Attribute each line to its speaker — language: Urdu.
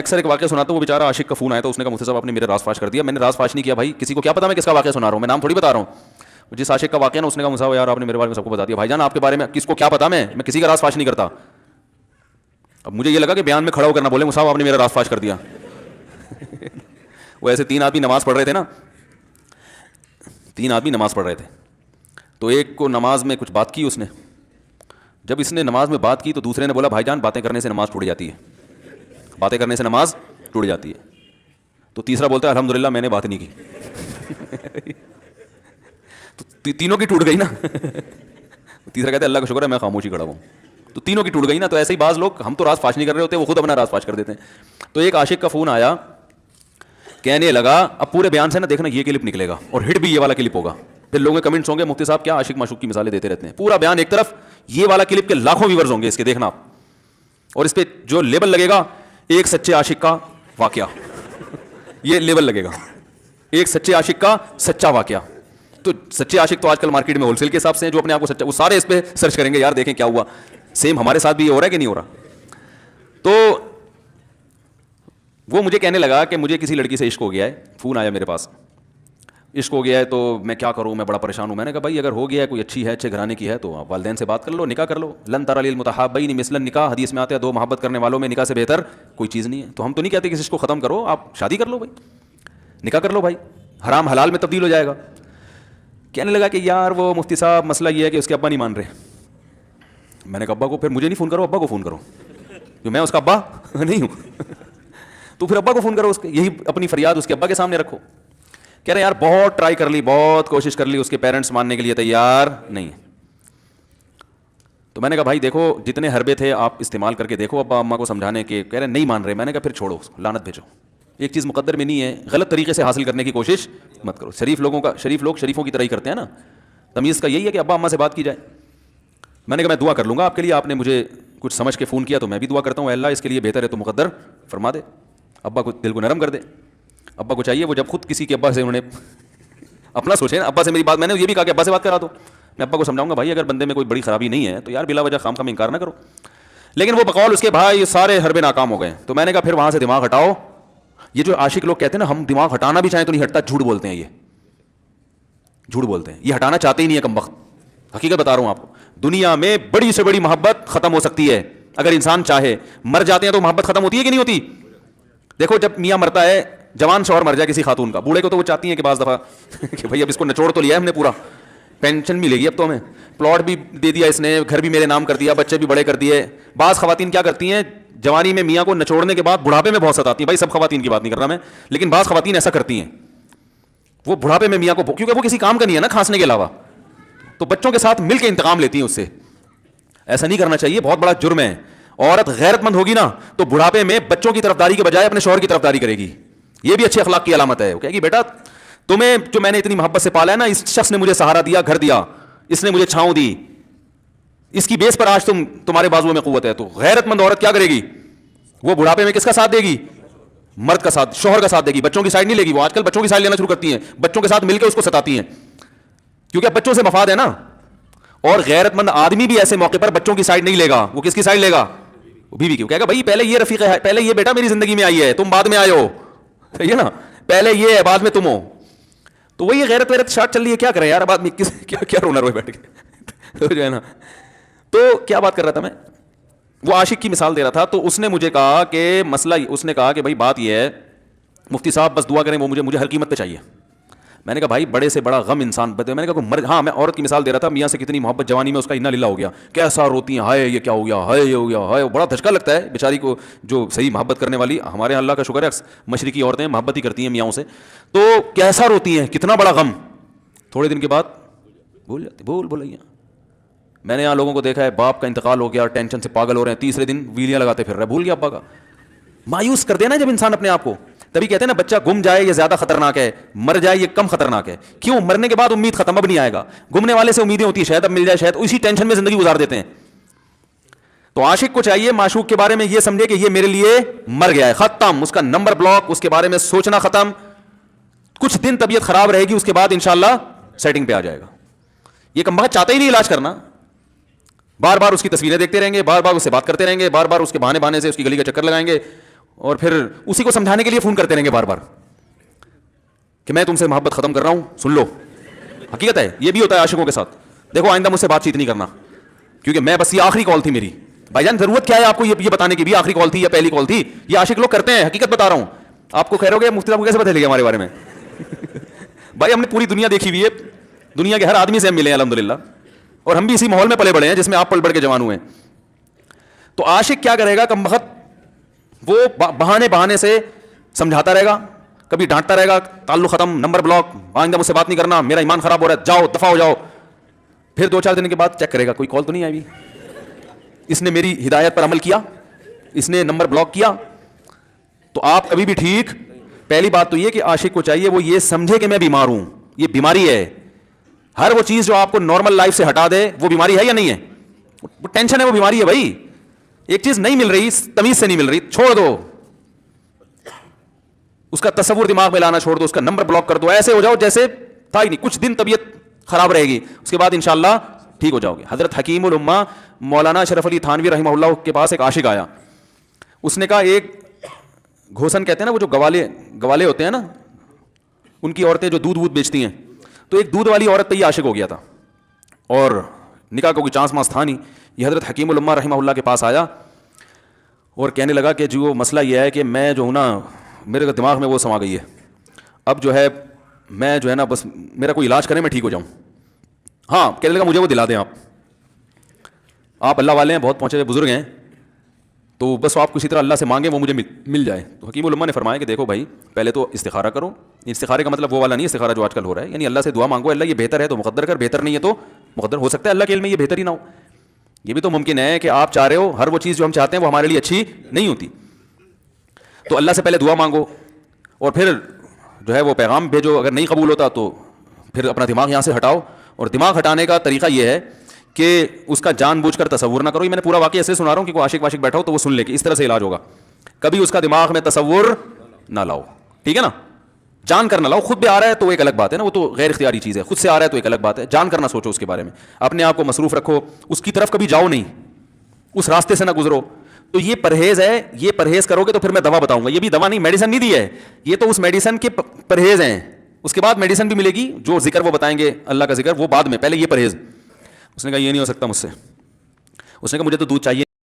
Speaker 1: اکثر ایک واقعہ سناتا ہوں, وہ بیچارہ عاشق کا فون آیا تو اس نے کہا مفتی صاحب آپ نے میرا راز فاش کر دیا. میں نے راز فاش نہیں کیا بھائی, کسی کو کیا پتا میں کس کا واقعہ سنا رہا ہوں, میں نام تھوڑی بتا رہا ہوں. جس عاشق کا واقعہ نا اس نے کہا مفتی صاحب یار آپ نے میرے بارے میں سب کو بتا دیا. بھائی جان آپ کے بارے میں کس کو کیا پتا, میں کسی کا راز فاش نہیں کرتا. اب مجھے یہ لگا کہ بیان میں کھڑا ہو کر نہ بولے مفتی صاحب آپ نے میرا راز فاش کر دیا. وہ ایسے 3 آدمی نماز پڑھ رہے تھے نا, 3 آدمی نماز پڑھ رہے تھے, تو ایک کو نماز میں کچھ بات کی اس نے. جب اس نے نماز میں بات کی تو دوسرے نے بولا بھائی جان باتیں کرنے سے نماز ٹوٹ جاتی ہے, باتیں کرنے سے نماز ٹوٹ جاتی ہے. تو تیسرا بولتا ہے الحمدللہ میں نے بات نہیں کی. تو تینوں کی ٹوٹ گئی نا. تیسرا کہتا ہے اللہ کا شکر ہے میں خاموشی کھڑا ہوں. تو تینوں کی ٹوٹ گئی نا. تو ایسے ہی بعض لوگ, ہم تو راز فاش نہیں کر رہے ہوتے, وہ خود اپنا راز فاش کر دیتے ہیں. تو ایک عاشق کا فون آیا, کہنے لگا اب پورے بیان سے نا دیکھنا یہ کلپ نکلے گا اور ہٹ بھی یہ والا کلپ ہوگا. پھر لوگوں کے کمنٹس ہوں گے مفتی صاحب کیا عاشق معشوق کی مثالیں دیتے رہتے ہیں. پورا بیان ایک طرف, یہ والا کلپ کے لاکھوں ویورز ہوں گے اس کے, دیکھنا آپ. اور اس پہ جو لیبل لگے گا ایک سچے عاشق کا واقعہ, یہ لیبل لگے گا ایک سچے عاشق کا سچا واقعہ. تو سچے عاشق تو آج کل مارکیٹ میں ہول سیل کے حساب سے ہیں, جو اپنے آپ کو سچا, وہ سارے اس پہ سرچ کریں گے یار دیکھیں کیا ہوا. سیم ہمارے ساتھ بھی یہ ہو رہا ہے کہ نہیں ہو رہا. تو وہ مجھے کہنے لگا کہ مجھے کسی لڑکی سے عشق ہو گیا ہے, فون آیا میرے پاس, عشق ہو گیا ہے تو میں کیا کروں, میں بڑا پریشان ہوں. میں نے کہا بھائی اگر ہو گیا ہے, کوئی اچھی ہے, اچھے گھرانے کی ہے, تو آپ والدین سے بات کر لو, نکاح کر لو. لن تری المتحابین مثل النکاح, حدیث میں آتا ہے 2 محبت کرنے والوں میں نکاح سے بہتر کوئی چیز نہیں ہے. تو ہم تو نہیں کہتے کہ اس کو ختم کرو, آپ شادی کر لو بھائی, نکاح کر لو بھائی, حرام حلال میں تبدیل ہو جائے گا. کہنے لگا کہ یار وہ مفتی صاحب مسئلہ یہ ہے کہ اس کے ابا نہیں مان رہے. میں نے کہا ابا کو, پھر مجھے نہیں فون کرو, ابا کو فون کرو, جو میں اس کا ابا نہیں ہوں. تو پھر ابا کو فون کرو, اس کے یہی اپنی فریاد اس کے ابا کے سامنے رکھو. کہہ رہے یار بہت ٹرائی کر لی, بہت کوشش کر لی, اس کے پیرنٹس ماننے کے لیے تیار نہیں. تو میں نے کہا بھائی دیکھو جتنے حربے تھے آپ استعمال کر کے دیکھو ابا اماں کو سمجھانے کے. کہہ رہے نہیں مان رہے. میں نے کہا پھر چھوڑو, لعنت بھیجو. ایک چیز مقدر میں نہیں ہے, غلط طریقے سے حاصل کرنے کی کوشش مت کرو. شریف لوگ شریفوں کی طرح ہی کرتے ہیں نا. تمیز کا یہی ہے کہ ابا اماں سے بات کی جائے. میں نے کہا میں دعا کر لوں گا آپ کے لیے, آپ نے مجھے کچھ سمجھ کے فون کیا تو میں بھی دعا کرتا ہوں, اللہ اس کے لیے بہتر ہے تو مقدر فرما دے, ابا کو دل کو نرم کر دے. ابا کو چاہیے وہ جب خود کسی کے ابا سے انہوں نے اپنا سوچے نا, ابا سے میری بات, میں نے یہ بھی کہا کہ ابا سے بات کرا دو. میں ابا کو سمجھاؤں گا بھائی اگر بندے میں کوئی بڑی خرابی نہیں ہے تو یار بلا وجہ خام انکار نہ کرو. لیکن وہ بقول اس کے بھائی سارے حربے ناکام ہو گئے. تو میں نے کہا پھر وہاں سے دماغ ہٹاؤ. یہ جو عاشق لوگ کہتے ہیں نا ہم دماغ ہٹانا بھی چاہیں تو نہیں ہٹتا, جھوٹ بولتے ہیں, یہ جھوٹ بولتے ہیں, یہ ہٹانا چاہتے ہی نہیں ہے کمبخت. حقیقت بتا رہا ہوں آپ کو, دنیا میں بڑی سے بڑی محبت ختم ہو سکتی ہے اگر انسان چاہے. مر جاتے ہیں تو محبت ختم ہوتی ہے کہ نہیں ہوتی. دیکھو جب میاں مرتا ہے, جوان شوہر مر جائے کسی خاتون کا, بوڑھے کو تو وہ چاہتی ہیں کہ بعض دفعہ کہ بھائی اب اس کو نچوڑ تو لیا ہے ہم نے, پورا پینشن ملے گی اب تو ہمیں, پلاٹ بھی دے دیا اس نے, گھر بھی میرے نام کر دیا, بچے بھی بڑے کر دیے. بعض خواتین کیا کرتی ہیں جوانی میں میاں کو نچوڑنے کے بعد بڑھاپے میں بہت ستاتی ہیں. بھائی سب خواتین کی بات نہیں کر رہا میں, لیکن بعض خواتین ایسا کرتی ہیں, وہ بڑھاپے میں میاں کو, کیونکہ وہ کسی کام کا نہیں ہے نا کھانسنے کے علاوہ, تو بچوں کے ساتھ مل کے انتقام لیتی ہیں اس سے. ایسا نہیں کرنا چاہیے, بہت بڑا جرم ہے. عورت غیرت مند ہوگی نا تو بڑھاپے میں بچوں کی طرفداری کے بجائے اپنے شوہر کی طرفداری کرے گی. یہ بھی اچھے اخلاق کی علامت ہے. وہ کہے گی بیٹا تمہیں جو میں نے اتنی محبت سے پالا ہے نا, اس شخص نے مجھے سہارا دیا, گھر دیا, اس نے مجھے چھاؤں دی, اس کی بیس پر آج تمہارے بازو میں قوت ہے. تو غیرت مند عورت کیا کرے گی, وہ بڑھاپے میں کس کا ساتھ دے گی, مرد کا ساتھ, شوہر کا ساتھ دے گی, بچوں کی سائڈ نہیں لے گی. وہ آج کل بچوں کی سائڈ لینا شروع کرتی ہیں, بچوں کے ساتھ مل کے اس کو ستاتی ہیں, کیونکہ بچوں سے مفاد ہے نا. اور غیرت مند آدمی بھی ایسے موقع پر بچوں کی سائڈ نہیں لے گا. وہ کس کی سائڈ لے گا, بیوی کی. وہ کہے گا بھائی پہلے یہ رفیق ہے, پہلے یہ بیٹا میری زندگی میں آئی ہے, تم بعد میں آئے ہو, صحیح ہے نا, پہلے یہ ہے بعد میں تم ہو. تو وہی غیرت ویرت شارٹ چل رہی ہے, کیا کریں یار, بعد میں کیا رونا روئے بیٹھ کے جو ہے نا. تو کیا بات کر رہا تھا میں, وہ عاشق کی مثال دے رہا تھا. تو اس نے مجھے کہا کہ مسئلہ, اس نے کہا کہ بھائی بات یہ ہے مفتی صاحب بس دعا کریں, وہ مجھے ہر قیمت پہ چاہیے. میں نے کہا بھائی بڑے سے بڑا غم انسان بتے. میں نے کہا ہاں میں عورت کی مثال دے رہا تھا, میاں سے کتنی محبت جوانی میں اس کا انا للہ ہو گیا, کیسا روتی ہیں, ہائے یہ کیا ہو گیا, ہائے یہ ہو گیا, ہائے. بڑا دھچکا لگتا ہے بیچاری کو, جو صحیح محبت کرنے والی. ہمارے اللہ کا شکر ہے مشرقی عورتیں محبت ہی کرتی ہیں میاں سے, تو کیسا روتی ہیں, کتنا بڑا غم. تھوڑے دن کے بعد بھول جاتی, بھول. میں نے یہاں لوگوں کو دیکھا ہے باپ کا انتقال ہو گیا, ٹینشن سے پاگل ہو رہے ہیں, تیسرے دن ویلیاں لگاتے پھر رہے, بھول گیا ابا کا. مایوس کر دینا جب انسان اپنے آپ کو. تبھی کہتے ہیں نا بچہ گم جائے یہ زیادہ خطرناک ہے, مر جائے یہ کم خطرناک ہے. کیوں, مرنے کے بعد امید ختم, اب نہیں آئے گا. گمنے والے سے امیدیں ہوتی ہیں شاید اب مل جائے, شاید اسی ٹینشن میں زندگی گزار دیتے ہیں. تو عاشق کو چاہیے معشوق کے بارے میں یہ سمجھے کہ یہ میرے لیے مر گیا ہے, ختم, اس کا نمبر بلاک, اس کے بارے میں سوچنا ختم. کچھ دن طبیعت خراب رہے گی, اس کے بعد انشاءاللہ سیٹنگ پہ آ جائے گا. یہ کم بخت چاہتا ہی نہیں علاج کرنا, بار بار اس کی تصویریں دیکھتے رہیں گے, بار بار اس سے بات کرتے رہیں گے, بار بار اس کے بہانے سے اس کی گلی کا چکر لگائیں گے, اور پھر اسی کو سمجھانے کے لیے فون کرتے رہیں گے بار بار کہ میں تم سے محبت ختم کر رہا ہوں, سن لو. حقیقت ہے, یہ بھی ہوتا ہے عاشقوں کے ساتھ. دیکھو آئندہ مجھ سے بات چیت نہیں کرنا, کیونکہ میں بس یہ آخری کال تھی میری. بھائی جان ضرورت کیا ہے آپ کو یہ بتانے کی بھی آخری کال تھی یا پہلی کال تھی؟ یہ عاشق لوگ کرتے ہیں, حقیقت بتا رہا ہوں. آپ کو خیر ہو گیا, مفتی صاحب کو کیسے پتہ چل گیا ہمارے بارے میں؟ بھائی ہم نے پوری دنیا دیکھی ہوئی ہے, دنیا کے ہر آدمی سے ہم ملے ہیں الحمدللہ, اور ہم بھی اسی ماحول میں پلے بڑے ہیں جس میں آپ پل بڑھ کے جوان ہوئے ہیں. تو عاشق کیا کرے گا کم وقت, وہ بہانے سے سمجھاتا رہے گا, کبھی ڈانٹتا رہے گا, تعلق ختم, نمبر بلاک, آئندہ مجھ سے بات نہیں کرنا, میرا ایمان خراب ہو رہا ہے, جاؤ دفع ہو جاؤ. پھر 2-4 دن کے بعد چیک کرے گا کوئی کال تو نہیں آئی, اس نے میری ہدایت پر عمل کیا, اس نے نمبر بلاک کیا. تو آپ کبھی بھی ٹھیک. پہلی بات تو یہ کہ عاشق کو چاہیے وہ یہ سمجھے کہ میں بیمار ہوں, یہ بیماری ہے. ہر وہ چیز جو آپ کو نارمل لائف سے ہٹا دے وہ بیماری ہے یا نہیں ہے؟ وہ ٹینشن ہے, وہ بیماری ہے بھائی. ایک چیز نہیں مل رہی, تمیز سے نہیں مل رہی, چھوڑ دو, اس کا تصور دماغ میں لانا چھوڑ دو, اس کا نمبر بلاک کر دو, ایسے ہو جاؤ جیسے تھا ہی نہیں. کچھ دن طبیعت خراب رہے گی, اس کے بعد انشاءاللہ ٹھیک ہو جاؤ گے. حضرت حکیم الامہ مولانا اشرف علی تھانوی رحمہ اللہ کے پاس ایک عاشق آیا. اس نے کہا ایک گھوسن کہتے ہیں نا, وہ جو گوالے ہوتے ہیں نا, ان کی عورتیں جو دودھ بیچتی ہیں, تو ایک دودھ والی عورت پہ یہ عاشق ہو گیا تھا, اور نکاح کو کوئی چانس ماس تھا نہیں. یہ حضرت حکیم الامہ رحمہ اللہ کے پاس آیا اور کہنے لگا کہ جو مسئلہ یہ ہے کہ میں جو ہوں نا, میرے دماغ میں وہ سما گئی ہے, اب جو ہے میں جو ہے نا بس میرا کوئی علاج کریں میں ٹھیک ہو جاؤں. ہاں, کہنے لگا مجھے وہ دلا دیں آپ اللہ والے ہیں, بہت پہنچے ہوئے بزرگ ہیں, تو بس آپ کسی طرح اللہ سے مانگیں وہ مجھے مل جائے. تو حکیم الامہ نے فرمایا کہ دیکھو بھائی, پہلے تو استخارہ کرو. استخارے کا مطلب وہ والا نہیں استخارہ جو آج کل ہو رہا ہے, یعنی اللہ سے دعا مانگو, اللہ یہ بہتر ہے تو مقدر کر, بہتر نہیں ہے تو مقدر. ہو سکتا ہے اللہ کے علم میں یہ بہتر ہی نہ ہو, یہ بھی تو ممکن ہے کہ آپ چاہ رہے ہو ہر وہ چیز جو ہم چاہتے ہیں وہ ہمارے لیے اچھی نہیں ہوتی. تو اللہ سے پہلے دعا مانگو, اور پھر جو ہے وہ پیغام بھیجو. اگر نہیں قبول ہوتا تو پھر اپنا دماغ یہاں سے ہٹاؤ. اور دماغ ہٹانے کا طریقہ یہ ہے کہ اس کا جان بوجھ کر تصور نہ کرو. یہ میں نے پورا واقعہ ایسے سنا رہا ہوں کہ کوئی عاشق واشق بیٹھا ہو تو وہ سن لے کہ اس طرح سے علاج ہوگا. کبھی اس کا دماغ میں تصور نہ لاؤ, ٹھیک ہے نا, جان کر نہ لاؤ. خود بھی آ رہا ہے تو ایک الگ بات ہے نا, وہ تو غیر اختیاری چیز ہے. خود سے آ رہا ہے تو ایک الگ بات ہے, جان کر نہ سوچو اس کے بارے میں, اپنے آپ کو مصروف رکھو, اس کی طرف کبھی جاؤ نہیں, اس راستے سے نہ گزرو. تو یہ پرہیز ہے, یہ پرہیز کرو گے تو پھر میں دوا بتاؤں گا. یہ بھی دوا نہیں, میڈیسن نہیں دی ہے, یہ تو اس میڈیسن کے پرہیز ہیں. اس کے بعد میڈیسن بھی ملے گی, جو ذکر وہ بتائیں گے اللہ کا ذکر وہ بعد میں, پہلے یہ پرہیز. اس نے کہا یہ نہیں ہو سکتا مجھ سے. اس نے کہا مجھے تو دودھ چاہیے.